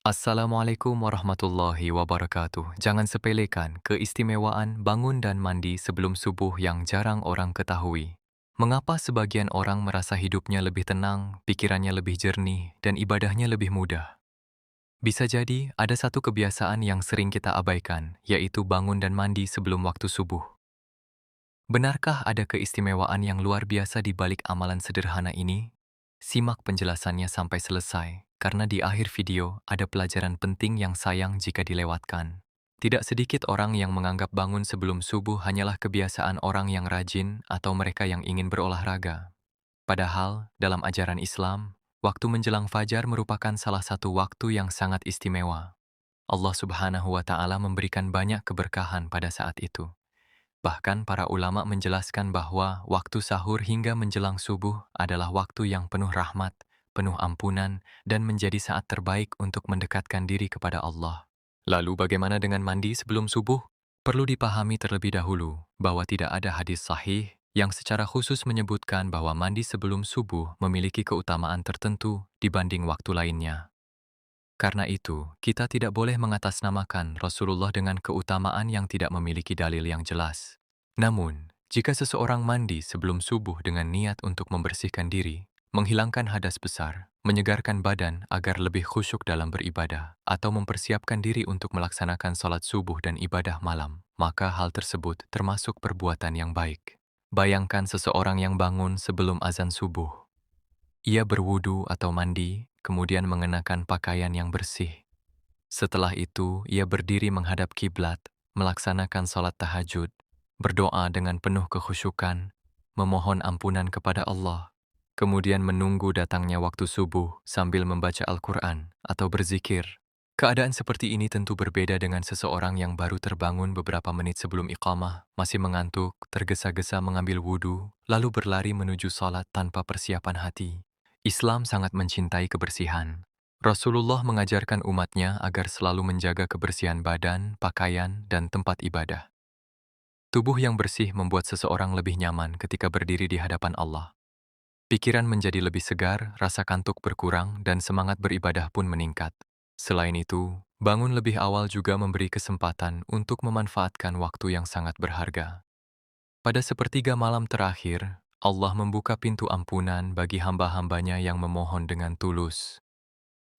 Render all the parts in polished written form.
Assalamualaikum warahmatullahi wabarakatuh. Jangan sepelekan keistimewaan bangun dan mandi sebelum subuh yang jarang orang ketahui. Mengapa sebagian orang merasa hidupnya lebih tenang, pikirannya lebih jernih, dan ibadahnya lebih mudah? Bisa jadi ada satu kebiasaan yang sering kita abaikan, yaitu bangun dan mandi sebelum waktu subuh. Benarkah ada keistimewaan yang luar biasa di balik amalan sederhana ini? Simak penjelasannya sampai selesai, karena di akhir video ada pelajaran penting yang sayang jika dilewatkan. Tidak sedikit orang yang menganggap bangun sebelum subuh hanyalah kebiasaan orang yang rajin atau mereka yang ingin berolahraga. Padahal, dalam ajaran Islam, waktu menjelang fajar merupakan salah satu waktu yang sangat istimewa. Allah Subhanahu wa Ta'ala memberikan banyak keberkahan pada saat itu. Bahkan para ulama menjelaskan bahwa waktu sahur hingga menjelang subuh adalah waktu yang penuh rahmat, penuh ampunan, dan menjadi saat terbaik untuk mendekatkan diri kepada Allah. Lalu bagaimana dengan mandi sebelum subuh? Perlu dipahami terlebih dahulu bahwa tidak ada hadis sahih yang secara khusus menyebutkan bahwa mandi sebelum subuh memiliki keutamaan tertentu dibanding waktu lainnya. Karena itu, kita tidak boleh mengatasnamakan Rasulullah dengan keutamaan yang tidak memiliki dalil yang jelas. Namun, jika seseorang mandi sebelum subuh dengan niat untuk membersihkan diri, menghilangkan hadas besar, menyegarkan badan agar lebih khusyuk dalam beribadah, atau mempersiapkan diri untuk melaksanakan sholat subuh dan ibadah malam, maka hal tersebut termasuk perbuatan yang baik. Bayangkan seseorang yang bangun sebelum azan subuh. Ia berwudu atau mandi, kemudian mengenakan pakaian yang bersih. Setelah itu, ia berdiri menghadap kiblat, melaksanakan sholat tahajud, berdoa dengan penuh kekhusyukan, memohon ampunan kepada Allah, kemudian menunggu datangnya waktu subuh sambil membaca Al-Quran atau berzikir. Keadaan seperti ini tentu berbeda dengan seseorang yang baru terbangun beberapa menit sebelum iqamah, masih mengantuk, tergesa-gesa mengambil wudu, lalu berlari menuju sholat tanpa persiapan hati. Islam sangat mencintai kebersihan. Rasulullah mengajarkan umatnya agar selalu menjaga kebersihan badan, pakaian, dan tempat ibadah. Tubuh yang bersih membuat seseorang lebih nyaman ketika berdiri di hadapan Allah. Pikiran menjadi lebih segar, rasa kantuk berkurang, dan semangat beribadah pun meningkat. Selain itu, bangun lebih awal juga memberi kesempatan untuk memanfaatkan waktu yang sangat berharga. Pada sepertiga malam terakhir, Allah membuka pintu ampunan bagi hamba-hambanya yang memohon dengan tulus.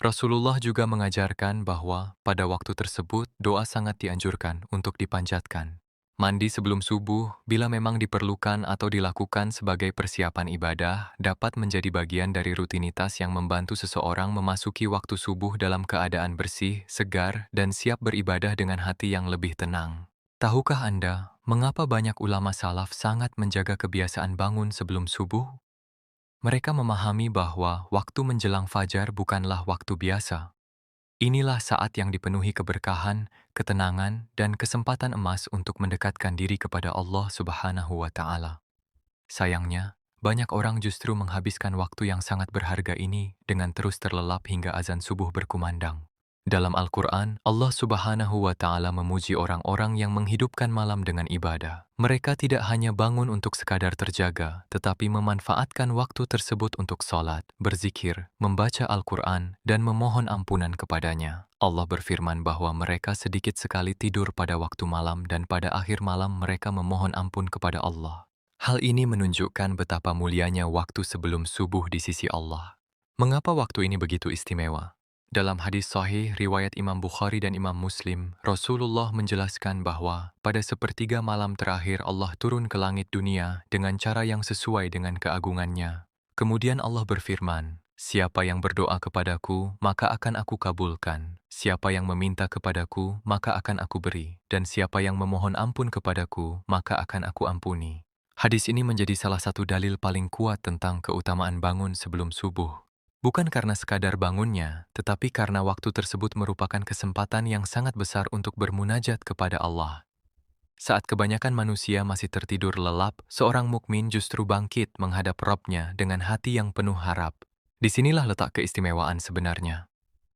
Rasulullah juga mengajarkan bahwa pada waktu tersebut doa sangat dianjurkan untuk dipanjatkan. Mandi sebelum subuh, bila memang diperlukan atau dilakukan sebagai persiapan ibadah, dapat menjadi bagian dari rutinitas yang membantu seseorang memasuki waktu subuh dalam keadaan bersih, segar, dan siap beribadah dengan hati yang lebih tenang. Tahukah Anda, mengapa banyak ulama salaf sangat menjaga kebiasaan bangun sebelum subuh? Mereka memahami bahwa waktu menjelang fajar bukanlah waktu biasa. Inilah saat yang dipenuhi keberkahan, ketenangan, dan kesempatan emas untuk mendekatkan diri kepada Allah Subhanahu wa Ta'ala. Sayangnya, banyak orang justru menghabiskan waktu yang sangat berharga ini dengan terus terlelap hingga azan subuh berkumandang. Dalam Al-Quran, Allah Subhanahu wa Ta'ala memuji orang-orang yang menghidupkan malam dengan ibadah. Mereka tidak hanya bangun untuk sekadar terjaga, tetapi memanfaatkan waktu tersebut untuk sholat, berzikir, membaca Al-Quran, dan memohon ampunan kepadanya. Allah berfirman bahwa mereka sedikit sekali tidur pada waktu malam dan pada akhir malam mereka memohon ampun kepada Allah. Hal ini menunjukkan betapa mulianya waktu sebelum subuh di sisi Allah. Mengapa waktu ini begitu istimewa? Dalam hadis sahih riwayat Imam Bukhari dan Imam Muslim, Rasulullah menjelaskan bahwa pada sepertiga malam terakhir Allah turun ke langit dunia dengan cara yang sesuai dengan keagungannya. Kemudian Allah berfirman, "Siapa yang berdoa kepadaku, maka akan aku kabulkan. Siapa yang meminta kepadaku, maka akan aku beri. Dan siapa yang memohon ampun kepadaku, maka akan aku ampuni." Hadis ini menjadi salah satu dalil paling kuat tentang keutamaan bangun sebelum subuh. Bukan karena sekadar bangunnya, tetapi karena waktu tersebut merupakan kesempatan yang sangat besar untuk bermunajat kepada Allah. Saat kebanyakan manusia masih tertidur lelap, seorang mukmin justru bangkit menghadap Rabb-nya dengan hati yang penuh harap. Disinilah letak keistimewaan sebenarnya.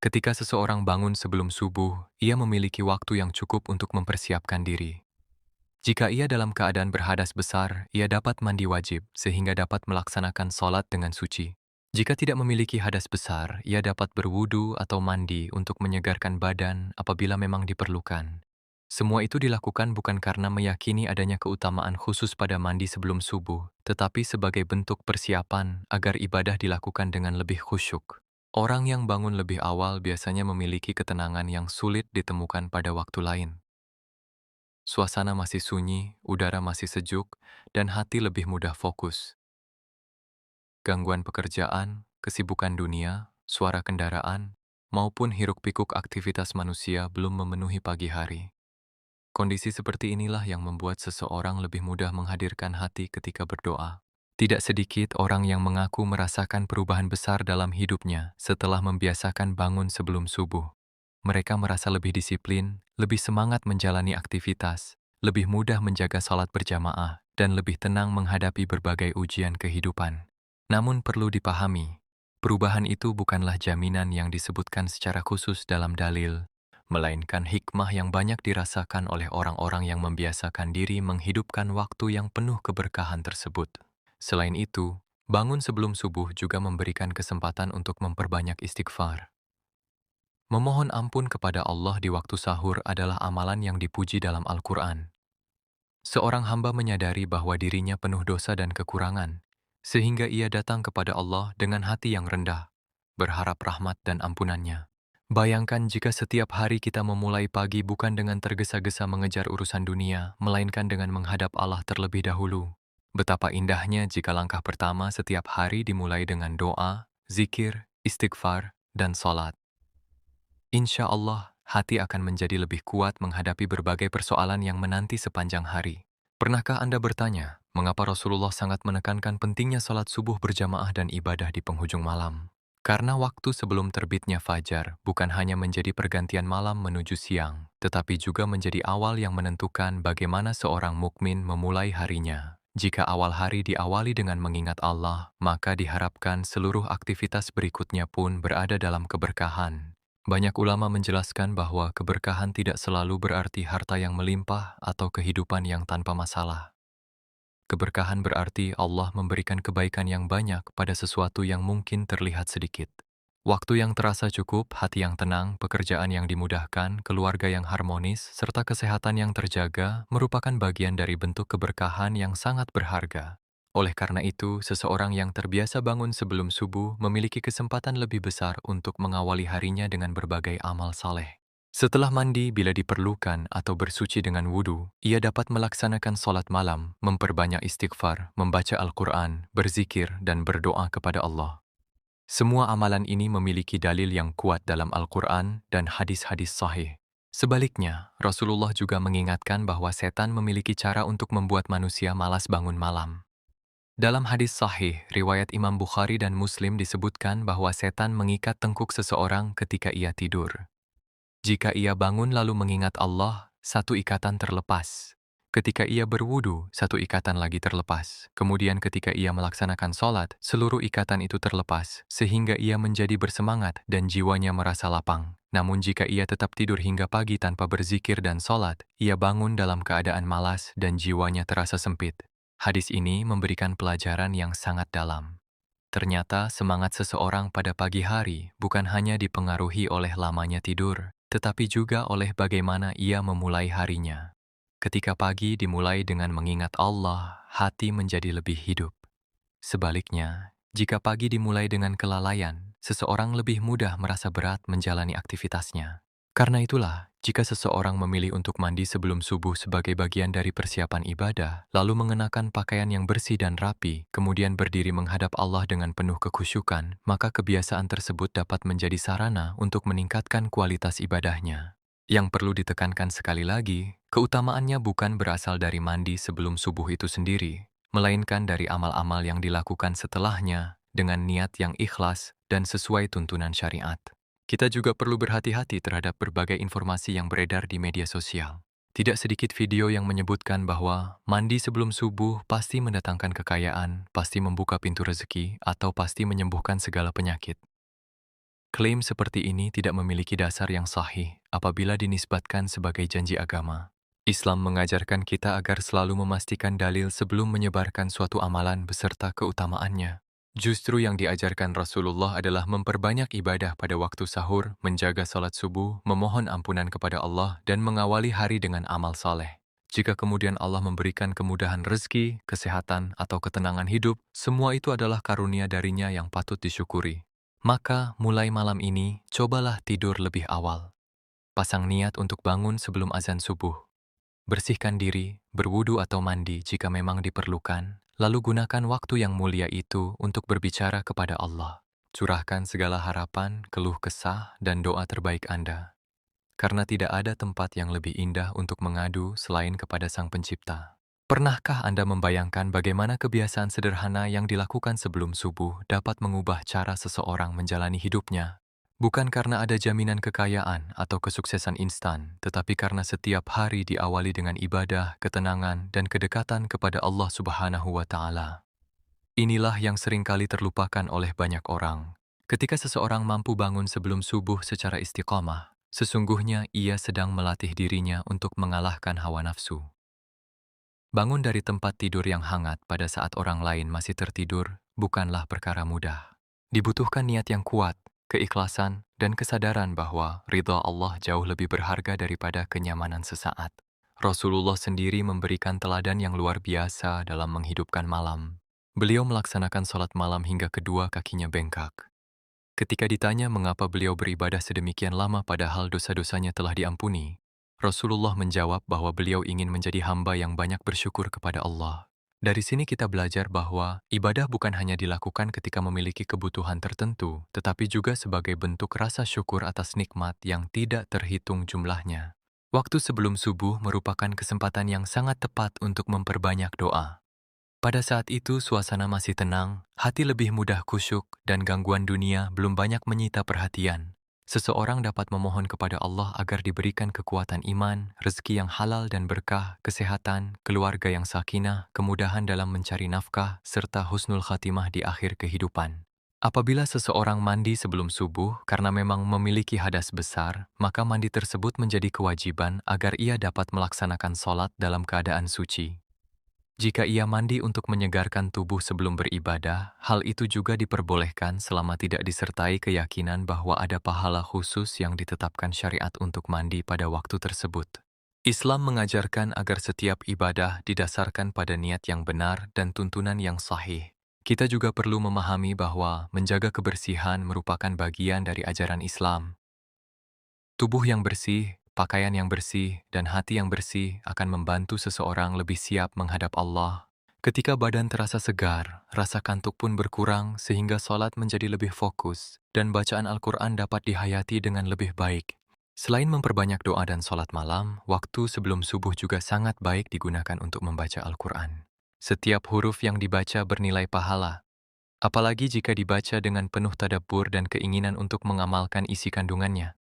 Ketika seseorang bangun sebelum subuh, ia memiliki waktu yang cukup untuk mempersiapkan diri. Jika ia dalam keadaan berhadas besar, ia dapat mandi wajib, sehingga dapat melaksanakan sholat dengan suci. Jika tidak memiliki hadas besar, ia dapat berwudu atau mandi untuk menyegarkan badan apabila memang diperlukan. Semua itu dilakukan bukan karena meyakini adanya keutamaan khusus pada mandi sebelum subuh, tetapi sebagai bentuk persiapan agar ibadah dilakukan dengan lebih khusyuk. Orang yang bangun lebih awal biasanya memiliki ketenangan yang sulit ditemukan pada waktu lain. Suasana masih sunyi, udara masih sejuk, dan hati lebih mudah fokus. Gangguan pekerjaan, kesibukan dunia, suara kendaraan, maupun hiruk-pikuk aktivitas manusia belum memenuhi pagi hari. Kondisi seperti inilah yang membuat seseorang lebih mudah menghadirkan hati ketika berdoa. Tidak sedikit orang yang mengaku merasakan perubahan besar dalam hidupnya setelah membiasakan bangun sebelum subuh. Mereka merasa lebih disiplin, lebih semangat menjalani aktivitas, lebih mudah menjaga salat berjamaah, dan lebih tenang menghadapi berbagai ujian kehidupan. Namun perlu dipahami, perubahan itu bukanlah jaminan yang disebutkan secara khusus dalam dalil, melainkan hikmah yang banyak dirasakan oleh orang-orang yang membiasakan diri menghidupkan waktu yang penuh keberkahan tersebut. Selain itu, bangun sebelum subuh juga memberikan kesempatan untuk memperbanyak istighfar. Memohon ampun kepada Allah di waktu sahur adalah amalan yang dipuji dalam Al-Quran. Seorang hamba menyadari bahwa dirinya penuh dosa dan kekurangan, sehingga ia datang kepada Allah dengan hati yang rendah, berharap rahmat dan ampunannya. Bayangkan jika setiap hari kita memulai pagi bukan dengan tergesa-gesa mengejar urusan dunia, melainkan dengan menghadap Allah terlebih dahulu. Betapa indahnya jika langkah pertama setiap hari dimulai dengan doa, zikir, istighfar, dan salat. Insya Allah, hati akan menjadi lebih kuat menghadapi berbagai persoalan yang menanti sepanjang hari. Pernahkah Anda bertanya, mengapa Rasulullah sangat menekankan pentingnya salat subuh berjamaah dan ibadah di penghujung malam? Karena waktu sebelum terbitnya fajar bukan hanya menjadi pergantian malam menuju siang, tetapi juga menjadi awal yang menentukan bagaimana seorang mukmin memulai harinya. Jika awal hari diawali dengan mengingat Allah, maka diharapkan seluruh aktivitas berikutnya pun berada dalam keberkahan. Banyak ulama menjelaskan bahwa keberkahan tidak selalu berarti harta yang melimpah atau kehidupan yang tanpa masalah. Keberkahan berarti Allah memberikan kebaikan yang banyak pada sesuatu yang mungkin terlihat sedikit. Waktu yang terasa cukup, hati yang tenang, pekerjaan yang dimudahkan, keluarga yang harmonis, serta kesehatan yang terjaga merupakan bagian dari bentuk keberkahan yang sangat berharga. Oleh karena itu, seseorang yang terbiasa bangun sebelum subuh memiliki kesempatan lebih besar untuk mengawali harinya dengan berbagai amal saleh. Setelah mandi bila diperlukan atau bersuci dengan wudu, ia dapat melaksanakan sholat malam, memperbanyak istighfar, membaca Al-Quran, berzikir, dan berdoa kepada Allah. Semua amalan ini memiliki dalil yang kuat dalam Al-Quran dan hadis-hadis sahih. Sebaliknya, Rasulullah juga mengingatkan bahwa setan memiliki cara untuk membuat manusia malas bangun malam. Dalam hadis sahih, riwayat Imam Bukhari dan Muslim disebutkan bahwa setan mengikat tengkuk seseorang ketika ia tidur. Jika ia bangun lalu mengingat Allah, satu ikatan terlepas. Ketika ia berwudu, satu ikatan lagi terlepas. Kemudian ketika ia melaksanakan sholat, seluruh ikatan itu terlepas, sehingga ia menjadi bersemangat dan jiwanya merasa lapang. Namun jika ia tetap tidur hingga pagi tanpa berzikir dan sholat, ia bangun dalam keadaan malas dan jiwanya terasa sempit. Hadis ini memberikan pelajaran yang sangat dalam. Ternyata semangat seseorang pada pagi hari bukan hanya dipengaruhi oleh lamanya tidur, tetapi juga oleh bagaimana ia memulai harinya. Ketika pagi dimulai dengan mengingat Allah, hati menjadi lebih hidup. Sebaliknya, jika pagi dimulai dengan kelalaian, seseorang lebih mudah merasa berat menjalani aktivitasnya. Karena itulah, jika seseorang memilih untuk mandi sebelum subuh sebagai bagian dari persiapan ibadah, lalu mengenakan pakaian yang bersih dan rapi, kemudian berdiri menghadap Allah dengan penuh kekhusyukan, maka kebiasaan tersebut dapat menjadi sarana untuk meningkatkan kualitas ibadahnya. Yang perlu ditekankan sekali lagi, keutamaannya bukan berasal dari mandi sebelum subuh itu sendiri, melainkan dari amal-amal yang dilakukan setelahnya dengan niat yang ikhlas dan sesuai tuntunan syariat. Kita juga perlu berhati-hati terhadap berbagai informasi yang beredar di media sosial. Tidak sedikit video yang menyebutkan bahwa mandi sebelum subuh pasti mendatangkan kekayaan, pasti membuka pintu rezeki, atau pasti menyembuhkan segala penyakit. Klaim seperti ini tidak memiliki dasar yang sahih apabila dinisbatkan sebagai janji agama. Islam mengajarkan kita agar selalu memastikan dalil sebelum menyebarkan suatu amalan beserta keutamaannya. Justru yang diajarkan Rasulullah adalah memperbanyak ibadah pada waktu sahur, menjaga salat subuh, memohon ampunan kepada Allah, dan mengawali hari dengan amal saleh. Jika kemudian Allah memberikan kemudahan rezeki, kesehatan, atau ketenangan hidup, semua itu adalah karunia darinya yang patut disyukuri. Maka, mulai malam ini, cobalah tidur lebih awal. Pasang niat untuk bangun sebelum azan subuh. Bersihkan diri, berwudu atau mandi jika memang diperlukan, lalu gunakan waktu yang mulia itu untuk berbicara kepada Allah. Curahkan segala harapan, keluh kesah, dan doa terbaik Anda. Karena tidak ada tempat yang lebih indah untuk mengadu selain kepada Sang Pencipta. Pernahkah Anda membayangkan bagaimana kebiasaan sederhana yang dilakukan sebelum subuh dapat mengubah cara seseorang menjalani hidupnya? Bukan karena ada jaminan kekayaan atau kesuksesan instan, tetapi karena setiap hari diawali dengan ibadah, ketenangan, dan kedekatan kepada Allah Subhanahu wa Ta'ala. Inilah yang seringkali terlupakan oleh banyak orang. Ketika seseorang mampu bangun sebelum subuh secara istiqamah, sesungguhnya ia sedang melatih dirinya untuk mengalahkan hawa nafsu. Bangun dari tempat tidur yang hangat pada saat orang lain masih tertidur bukanlah perkara mudah. Dibutuhkan niat yang kuat, keikhlasan, dan kesadaran bahwa ridha Allah jauh lebih berharga daripada kenyamanan sesaat. Rasulullah sendiri memberikan teladan yang luar biasa dalam menghidupkan malam. Beliau melaksanakan sholat malam hingga kedua kakinya bengkak. Ketika ditanya mengapa beliau beribadah sedemikian lama padahal dosa-dosanya telah diampuni, Rasulullah menjawab bahwa beliau ingin menjadi hamba yang banyak bersyukur kepada Allah. Dari sini kita belajar bahwa ibadah bukan hanya dilakukan ketika memiliki kebutuhan tertentu, tetapi juga sebagai bentuk rasa syukur atas nikmat yang tidak terhitung jumlahnya. Waktu sebelum subuh merupakan kesempatan yang sangat tepat untuk memperbanyak doa. Pada saat itu suasana masih tenang, hati lebih mudah khusyuk, dan gangguan dunia belum banyak menyita perhatian. Seseorang dapat memohon kepada Allah agar diberikan kekuatan iman, rezeki yang halal dan berkah, kesehatan, keluarga yang sakinah, kemudahan dalam mencari nafkah, serta husnul khatimah di akhir kehidupan. Apabila seseorang mandi sebelum subuh karena memang memiliki hadas besar, maka mandi tersebut menjadi kewajiban agar ia dapat melaksanakan sholat dalam keadaan suci. Jika ia mandi untuk menyegarkan tubuh sebelum beribadah, hal itu juga diperbolehkan selama tidak disertai keyakinan bahwa ada pahala khusus yang ditetapkan syariat untuk mandi pada waktu tersebut. Islam mengajarkan agar setiap ibadah didasarkan pada niat yang benar dan tuntunan yang sahih. Kita juga perlu memahami bahwa menjaga kebersihan merupakan bagian dari ajaran Islam. Tubuh yang bersih, pakaian yang bersih, dan hati yang bersih akan membantu seseorang lebih siap menghadap Allah. Ketika badan terasa segar, rasa kantuk pun berkurang sehingga sholat menjadi lebih fokus dan bacaan Al-Quran dapat dihayati dengan lebih baik. Selain memperbanyak doa dan sholat malam, waktu sebelum subuh juga sangat baik digunakan untuk membaca Al-Quran. Setiap huruf yang dibaca bernilai pahala, apalagi jika dibaca dengan penuh tadabbur dan keinginan untuk mengamalkan isi kandungannya.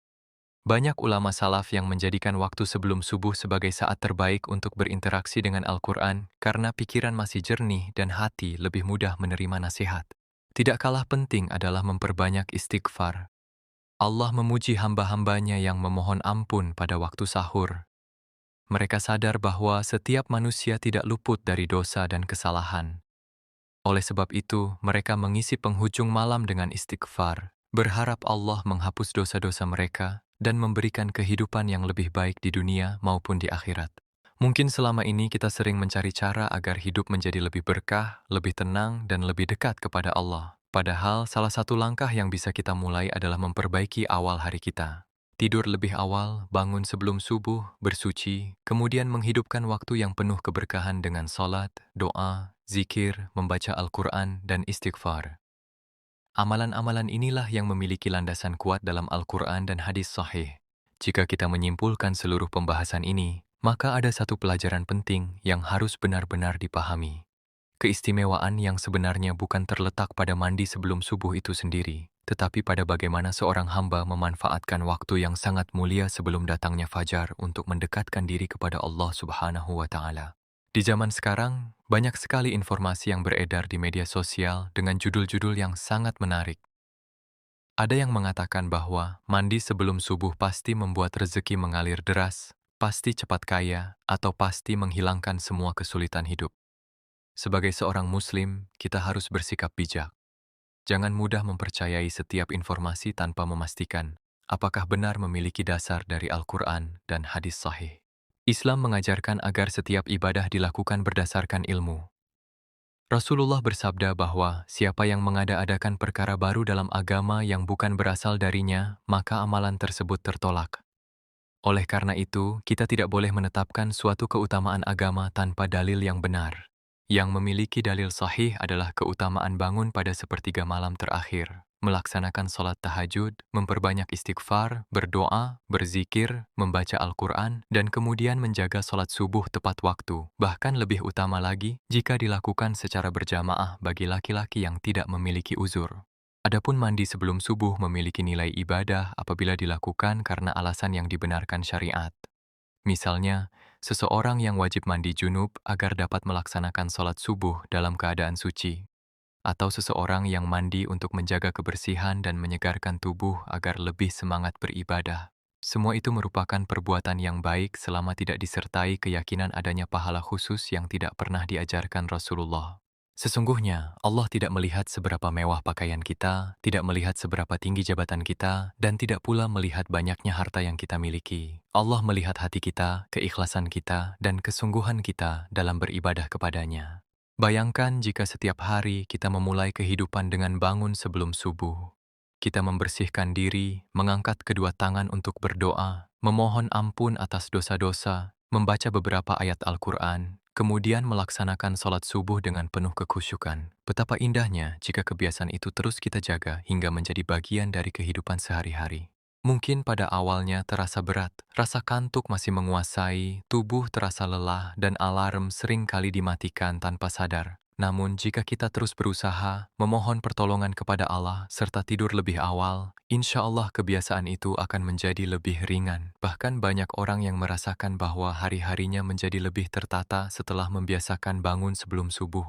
Banyak ulama salaf yang menjadikan waktu sebelum subuh sebagai saat terbaik untuk berinteraksi dengan Al-Quran karena pikiran masih jernih dan hati lebih mudah menerima nasihat. Tidak kalah penting adalah memperbanyak istighfar. Allah memuji hamba-hambanya yang memohon ampun pada waktu sahur. Mereka sadar bahwa setiap manusia tidak luput dari dosa dan kesalahan. Oleh sebab itu, mereka mengisi penghujung malam dengan istighfar, berharap Allah menghapus dosa-dosa mereka dan memberikan kehidupan yang lebih baik di dunia maupun di akhirat. Mungkin selama ini kita sering mencari cara agar hidup menjadi lebih berkah, lebih tenang, dan lebih dekat kepada Allah. Padahal salah satu langkah yang bisa kita mulai adalah memperbaiki awal hari kita. Tidur lebih awal, bangun sebelum subuh, bersuci, kemudian menghidupkan waktu yang penuh keberkahan dengan sholat, doa, zikir, membaca Al-Quran, dan istighfar. Amalan-amalan inilah yang memiliki landasan kuat dalam Al-Quran dan hadis sahih. Jika kita menyimpulkan seluruh pembahasan ini, maka ada satu pelajaran penting yang harus benar-benar dipahami. Keistimewaan yang sebenarnya bukan terletak pada mandi sebelum subuh itu sendiri, tetapi pada bagaimana seorang hamba memanfaatkan waktu yang sangat mulia sebelum datangnya fajar untuk mendekatkan diri kepada Allah Subhanahu wa Ta'ala. Di zaman sekarang, banyak sekali informasi yang beredar di media sosial dengan judul-judul yang sangat menarik. Ada yang mengatakan bahwa mandi sebelum subuh pasti membuat rezeki mengalir deras, pasti cepat kaya, atau pasti menghilangkan semua kesulitan hidup. Sebagai seorang Muslim, kita harus bersikap bijak. Jangan mudah mempercayai setiap informasi tanpa memastikan apakah benar memiliki dasar dari Al-Quran dan hadis sahih. Islam mengajarkan agar setiap ibadah dilakukan berdasarkan ilmu. Rasulullah bersabda bahwa siapa yang mengada-adakan perkara baru dalam agama yang bukan berasal darinya, maka amalan tersebut tertolak. Oleh karena itu, kita tidak boleh menetapkan suatu keutamaan agama tanpa dalil yang benar. Yang memiliki dalil sahih adalah keutamaan bangun pada sepertiga malam terakhir, melaksanakan sholat tahajud, memperbanyak istighfar, berdoa, berzikir, membaca Al-Quran, dan kemudian menjaga sholat subuh tepat waktu. Bahkan lebih utama lagi, jika dilakukan secara berjamaah bagi laki-laki yang tidak memiliki uzur. Adapun mandi sebelum subuh memiliki nilai ibadah apabila dilakukan karena alasan yang dibenarkan syariat. Misalnya, seseorang yang wajib mandi junub agar dapat melaksanakan sholat subuh dalam keadaan suci, atau seseorang yang mandi untuk menjaga kebersihan dan menyegarkan tubuh agar lebih semangat beribadah. Semua itu merupakan perbuatan yang baik selama tidak disertai keyakinan adanya pahala khusus yang tidak pernah diajarkan Rasulullah. Sesungguhnya, Allah tidak melihat seberapa mewah pakaian kita, tidak melihat seberapa tinggi jabatan kita, dan tidak pula melihat banyaknya harta yang kita miliki. Allah melihat hati kita, keikhlasan kita, dan kesungguhan kita dalam beribadah kepadanya. Bayangkan jika setiap hari kita memulai kehidupan dengan bangun sebelum subuh. Kita membersihkan diri, mengangkat kedua tangan untuk berdoa, memohon ampun atas dosa-dosa, membaca beberapa ayat Al-Quran, kemudian melaksanakan sholat subuh dengan penuh kekhusyukan. Betapa indahnya jika kebiasaan itu terus kita jaga hingga menjadi bagian dari kehidupan sehari-hari. Mungkin pada awalnya terasa berat, rasa kantuk masih menguasai, tubuh terasa lelah, dan alarm sering kali dimatikan tanpa sadar. Namun jika kita terus berusaha, memohon pertolongan kepada Allah, serta tidur lebih awal, insya Allah kebiasaan itu akan menjadi lebih ringan. Bahkan banyak orang yang merasakan bahwa hari-harinya menjadi lebih tertata setelah membiasakan bangun sebelum subuh.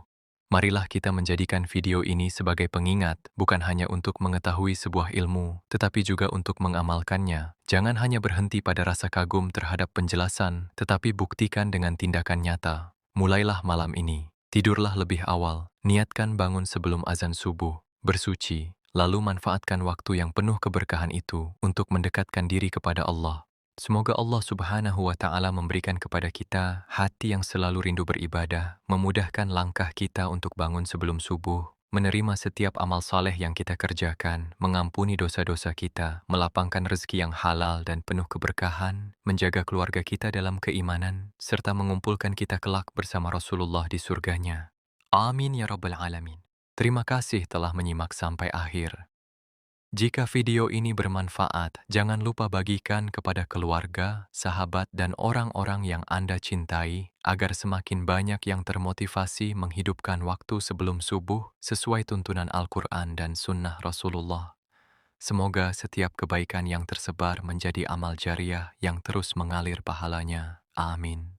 Marilah kita menjadikan video ini sebagai pengingat, bukan hanya untuk mengetahui sebuah ilmu, tetapi juga untuk mengamalkannya. Jangan hanya berhenti pada rasa kagum terhadap penjelasan, tetapi buktikan dengan tindakan nyata. Mulailah malam ini. Tidurlah lebih awal, niatkan bangun sebelum azan subuh, bersuci, lalu manfaatkan waktu yang penuh keberkahan itu untuk mendekatkan diri kepada Allah. Semoga Allah Subhanahu wa Ta'ala memberikan kepada kita hati yang selalu rindu beribadah, memudahkan langkah kita untuk bangun sebelum subuh, menerima setiap amal saleh yang kita kerjakan, mengampuni dosa-dosa kita, melapangkan rezeki yang halal dan penuh keberkahan, menjaga keluarga kita dalam keimanan, serta mengumpulkan kita kelak bersama Rasulullah di surganya. Amin ya Rabbal Alamin. Terima kasih telah menyimak sampai akhir. Jika video ini bermanfaat, jangan lupa bagikan kepada keluarga, sahabat, dan orang-orang yang Anda cintai, agar semakin banyak yang termotivasi menghidupkan waktu sebelum subuh sesuai tuntunan Al-Quran dan Sunnah Rasulullah. Semoga setiap kebaikan yang tersebar menjadi amal jariah yang terus mengalir pahalanya. Amin.